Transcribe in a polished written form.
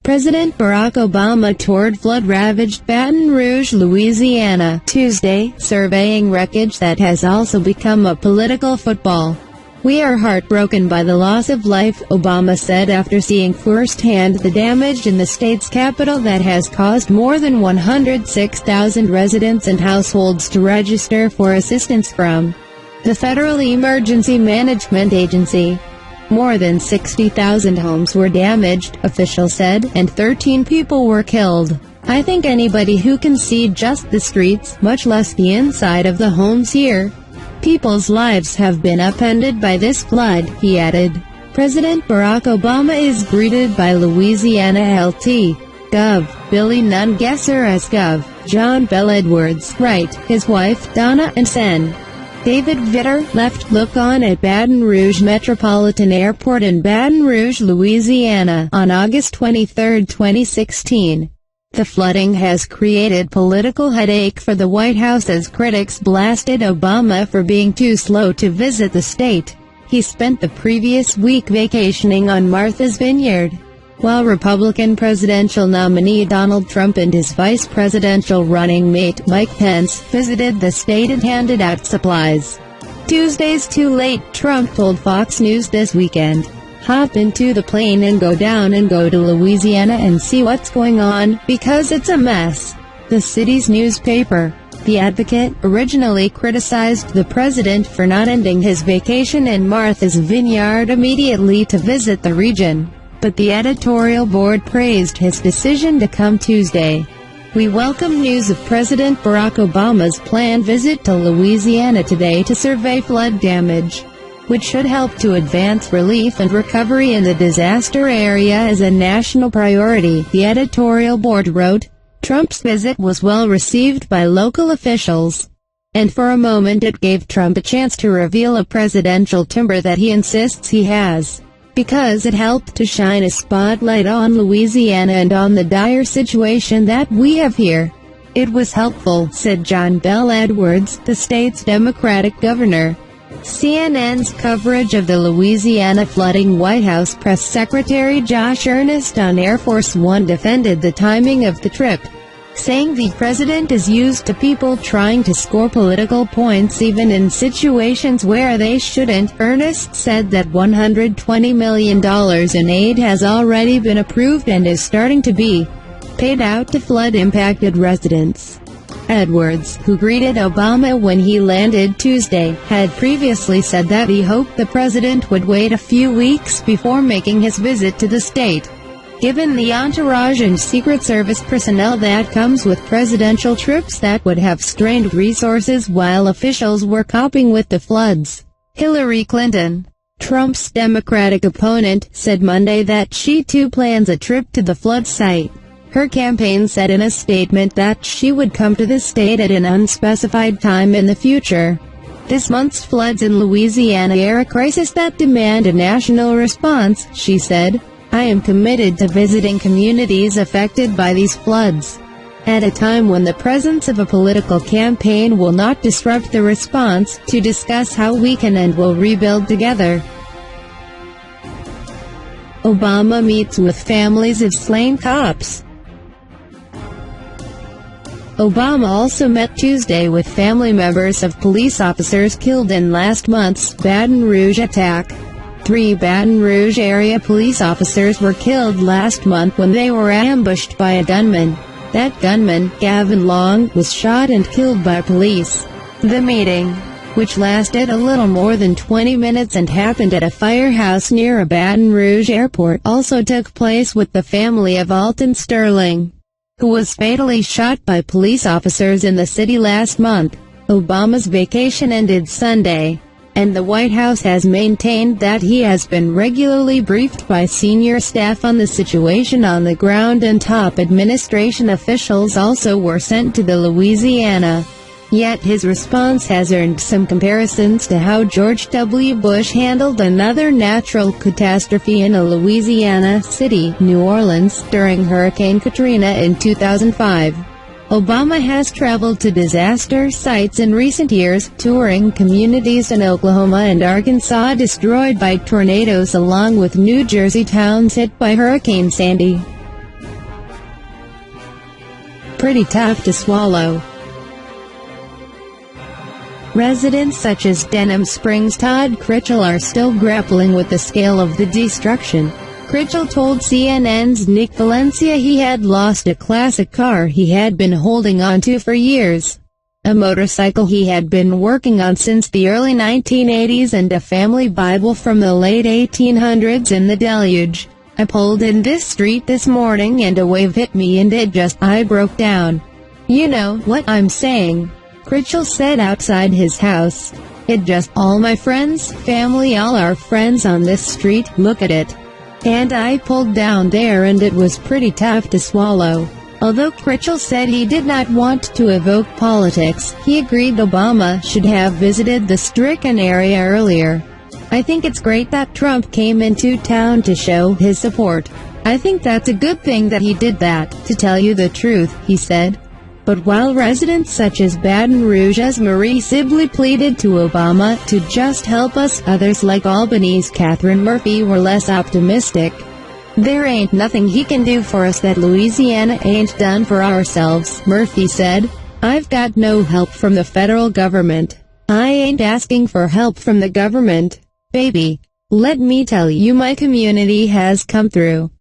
President Barack Obama toured flood-ravaged Baton Rouge, Louisiana, Tuesday, surveying wreckage that has also become a political football. "We are heartbroken by the loss of life," Obama said after seeing firsthand the damage in the state's capital that has caused more than 106,000 residents and households to register for assistance from the Federal Emergency Management Agency. More than 60,000 homes were damaged, officials said, and 13 people were killed. "I think anybody who can see just the streets, much less the inside of the homes here. People's lives have been upended by this flood," he added. President Barack Obama is greeted by Louisiana Lt. Gov. Billy Nungesser as Gov. John Bel Edwards, right, his wife, Donna, and Sen. David Vitter, left. Look on at Baton Rouge Metropolitan Airport in Baton Rouge, Louisiana, on August 23, 2016. The flooding has created political headache for the White House as critics blasted Obama for being too slow to visit the state. He spent the previous week vacationing on Martha's Vineyard, while Republican presidential nominee Donald Trump and his vice presidential running mate Mike Pence visited the state and handed out supplies. "Tuesday's too late," Trump told Fox News this weekend. "Hop into the plane and go down and go to Louisiana and see what's going on, because it's a mess." The city's newspaper, The Advocate, originally criticized the president for not ending his vacation in Martha's Vineyard immediately to visit the region, but the editorial board praised his decision to come Tuesday. "We welcome news of President Barack Obama's planned visit to Louisiana today to survey flood damage, which should help to advance relief and recovery in the disaster area as a national priority," the editorial board wrote. Trump's visit was well received by local officials, and for a moment it gave Trump a chance to reveal a presidential timber that he insists he has, because it helped to shine a spotlight on Louisiana and on the dire situation that we have here. "It was helpful," said John Bel Edwards, the state's Democratic governor. CNN's coverage of the Louisiana flooding. White House Press Secretary Josh Earnest on Air Force One defended the timing of the trip, saying the president is used to people trying to score political points even in situations where they shouldn't. Earnest said that $120 million in aid has already been approved and is starting to be paid out to flood-impacted residents. Edwards, who greeted Obama when he landed Tuesday, had previously said that he hoped the president would wait a few weeks before making his visit to the state, given the entourage and Secret Service personnel that comes with presidential trips that would have strained resources while officials were coping with the floods. Hillary Clinton, Trump's Democratic opponent, said Monday that she too plans a trip to the flood site. Her campaign said in a statement that she would come to the state at an unspecified time in the future. "This month's floods in Louisiana are a crisis that demand a national response," she said. "I am committed to visiting communities affected by these floods at a time when the presence of a political campaign will not disrupt the response, to discuss how we can and will rebuild together." Obama meets with families of slain cops. Obama also met Tuesday with family members of police officers killed in last month's Baton Rouge attack. 3 Baton Rouge area police officers were killed last month when they were ambushed by a gunman. That gunman, Gavin Long, was shot and killed by police. The meeting, which lasted a little more than 20 minutes and happened at a firehouse near a Baton Rouge airport, also took place with the family of Alton Sterling, who was fatally shot by police officers in the city last month. Obama's vacation ended Sunday, and the White House has maintained that he has been regularly briefed by senior staff on the situation on the ground, and top administration officials also were sent to the Louisiana. Yet his response has earned some comparisons to how George W. Bush handled another natural catastrophe in a Louisiana city, New Orleans, during Hurricane Katrina in 2005. Obama has traveled to disaster sites in recent years, touring communities in Oklahoma and Arkansas destroyed by tornadoes along with New Jersey towns hit by Hurricane Sandy. pretty tough to swallow. Residents such as Denham Springs Todd Critchell are still grappling with the scale of the destruction. Critchell told CNN's Nick Valencia he had lost a classic car he had been holding on to for years, a motorcycle he had been working on since the early 1980s, and a family Bible from the late 1800s in the deluge. I pulled in this street this morning and a wave hit me and I broke down. You know what I'm saying? Critchell said outside his house. All my friends, family, all our friends on this street, look at it. And I pulled down there and it was pretty tough to swallow. Although Critchell said he did not want to evoke politics, he agreed Obama should have visited the stricken area earlier. I think it's great that Trump came into town to show his support. I think that's a good thing that he did that, to tell you the truth, he said. But while residents such as Baton Rouge's Marie Sibley pleaded to Obama to just help us, others like Albany's Catherine Murphy were less optimistic. There ain't nothing he can do for us that Louisiana ain't done for ourselves, Murphy said. I've got no help from the federal government. I ain't asking for help from the government, baby. Let me tell you, my community has come through.